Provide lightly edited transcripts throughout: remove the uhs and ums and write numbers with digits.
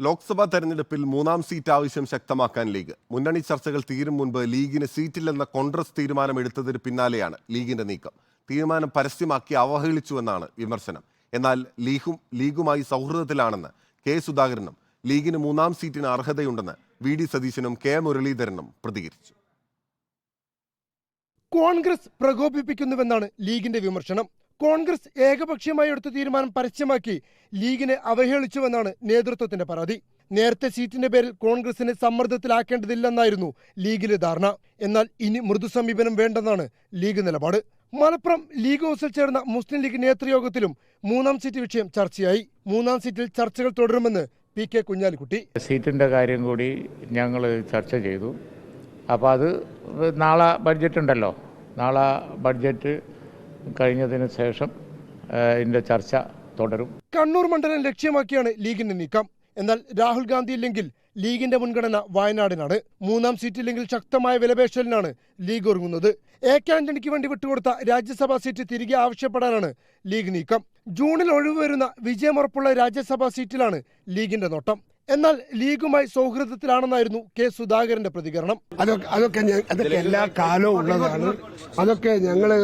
ലോക്സഭാ തെരഞ്ഞെടുപ്പിൽ മൂന്നാം സീറ്റ് ആവശ്യം ശക്തമാക്കാൻ ലീഗ്. മുന്നണി ചർച്ചകൾ തീരും മുൻപ് ലീഗിന് സീറ്റില്ലെന്ന കോൺഗ്രസ് തീരുമാനമെടുത്തതിന് പിന്നാലെയാണ് ലീഗിന്റെ നീക്കം. തീരുമാനം പരസ്യമാക്കി അവഹേളിച്ചുവെന്നാണ് വിമർശനം. എന്നാൽ ലീഗുമായി സൗഹൃദത്തിലാണെന്ന് കെ സുധാകരനും ലീഗിന് മൂന്നാം സീറ്റിന് അർഹതയുണ്ടെന്ന് വി ഡി സതീശനും കെ മുരളീധരനും പ്രതികരിച്ചു. കോൺഗ്രസ് പ്രകോപിപ്പിക്കുന്നുവെന്നാണ് ലീഗിന്റെ വിമർശനം. കോൺഗ്രസ് ഏകപക്ഷീയമായി എടുത്ത തീരുമാനം പരസ്യമാക്കി ലീഗിനെ അവഹേളിച്ചുവെന്നാണ് നേതൃത്വത്തിന്റെ പരാതി. നേരത്തെ സീറ്റിന്റെ പേരിൽ കോൺഗ്രസിനെ സമ്മർദ്ദത്തിലാക്കേണ്ടതില്ലെന്നായിരുന്നു ലീഗിലെ ധാരണ. എന്നാൽ ഇനി മൃദു സമീപനം വേണ്ടെന്നാണ് ലീഗ് നിലപാട്. മലപ്പുറം ലീഗ് ഹൗസിൽ ചേർന്ന മുസ്ലിം ലീഗ് നേതൃയോഗത്തിലും മൂന്നാം സീറ്റ് വിഷയം ചർച്ചയായി. മൂന്നാം സീറ്റിൽ ചർച്ചകൾ തുടരുമെന്ന് പി കെ കുഞ്ഞാലിക്കുട്ടി. സീറ്റിന്റെ കാര്യം കൂടി ഞങ്ങൾ ചർച്ച ചെയ്തു. അപ്പോൾ അത് നാളെ ബഡ്ജറ്റ് ഉണ്ടല്ലോ, നാളെ ബഡ്ജറ്റ് കഴിഞ്ഞതിന് ശേഷം ഇതിന്റെ ചർച്ച തുടരും. കണ്ണൂർ മണ്ഡലം ലക്ഷ്യമാക്കിയാണ് ലീഗിന്റെ നീക്കം. എന്നാൽ രാഹുൽ ഗാന്ധി ഇല്ലെങ്കിൽ ലീഗിന്റെ മുൻഗണന വയനാടിനാണ്. മൂന്നാം സീറ്റില്ലെങ്കിൽ ശക്തമായ വിലപേശലിനാണ് ലീഗ് ഒരുങ്ങുന്നത്. എ കെ ആന്റണിക്ക് വേണ്ടി വിട്ടുകൊടുത്ത രാജ്യസഭാ സീറ്റ് തിരികെ ആവശ്യപ്പെടാനാണ് ലീഗ് നീക്കം. ജൂണിൽ ഒഴിവുവരുന്ന വിജയമുറപ്പുള്ള രാജ്യസഭാ സീറ്റിലാണ് ലീഗിന്റെ നോട്ടം. എന്നാൽ ലീഗുമായി സൗഹൃദത്തിലാണെന്നായിരുന്നു കെ സുധാകരന്റെ പ്രതികരണം. അതൊക്കെ എല്ലാ കാലവും ഉള്ളതാണ്. അതൊക്കെ ഞങ്ങള്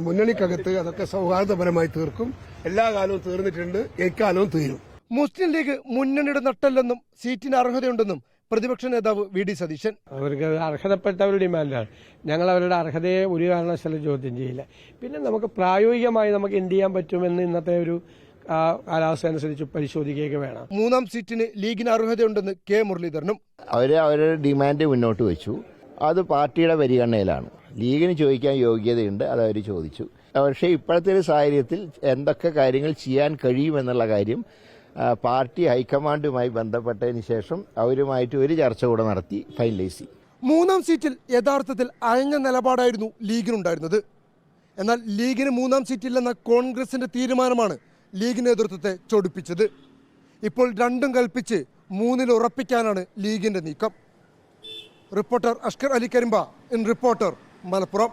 മുന്നണിക്കകത്ത് അതൊക്കെ സൗഹാർദ്ദപരമായി തീർക്കും. എല്ലാ കാലവും തീർന്നിട്ടുണ്ട്, എക്കാലവും തീരും. മുസ്ലിം ലീഗ് മുന്നണിയുടെ നട്ടല്ലെന്നും സീറ്റിന് അർഹതയുണ്ടെന്നും പ്രതിപക്ഷ നേതാവ് വി ഡി സതീശൻ. അവർക്ക് അർഹതപ്പെട്ട ഒരു ഡിമാൻഡാണ്. ഞങ്ങൾ അവരുടെ അർഹതയെ ഒരു കാരണവശാലും ചോദ്യം ചെയ്യില്ല. പിന്നെ നമുക്ക് പ്രായോഗികമായി നമുക്ക് എന്ത് ചെയ്യാൻ പറ്റുമെന്ന് ഇന്നത്തെ ഒരു കാലാവസ്ഥ അനുസരിച്ച് പരിശോധിക്കുകയൊക്കെ വേണം. മൂന്നാം സീറ്റിന് ലീഗിന് അർഹതയുണ്ടെന്ന് കെ മുരളീധരനും. അവരുടെ ഡിമാൻഡ് മുന്നോട്ട് വെച്ചു. അത് പാർട്ടിയുടെ പരിഗണനയിലാണ്. ലീഗിന് ചോദിക്കാൻ യോഗ്യതയുണ്ട്, അതവർ ചോദിച്ചു. പക്ഷേ ഇപ്പോഴത്തെ ഒരു സാഹചര്യത്തിൽ എന്തൊക്കെ കാര്യങ്ങൾ ചെയ്യാൻ കഴിയുമെന്നുള്ള കാര്യം പാർട്ടി ഹൈക്കമാൻഡുമായി ബന്ധപ്പെട്ടതിന് ശേഷം അവരുമായിട്ട് ഒരു ചർച്ച കൂടെ നടത്തി ഫൈനലൈസ് ചെയ്യും. മൂന്നാം സീറ്റിൽ യഥാർത്ഥത്തിൽ അയഞ്ഞ നിലപാടായിരുന്നു ലീഗിനുണ്ടായിരുന്നത്. എന്നാൽ ലീഗിന് മൂന്നാം സീറ്റില്ലെന്ന കോൺഗ്രസിന്റെ തീരുമാനമാണ് ലീഗ് നേതൃത്വത്തെ ചൊടിപ്പിച്ചത്. ഇപ്പോൾ രണ്ടും കൽപ്പിച്ച് മൂന്നിൽ ഉറപ്പിക്കാനാണ് ലീഗിന്റെ നീക്കം. Reporter Ashkar Ali Karimba, in reporter, Malappuram.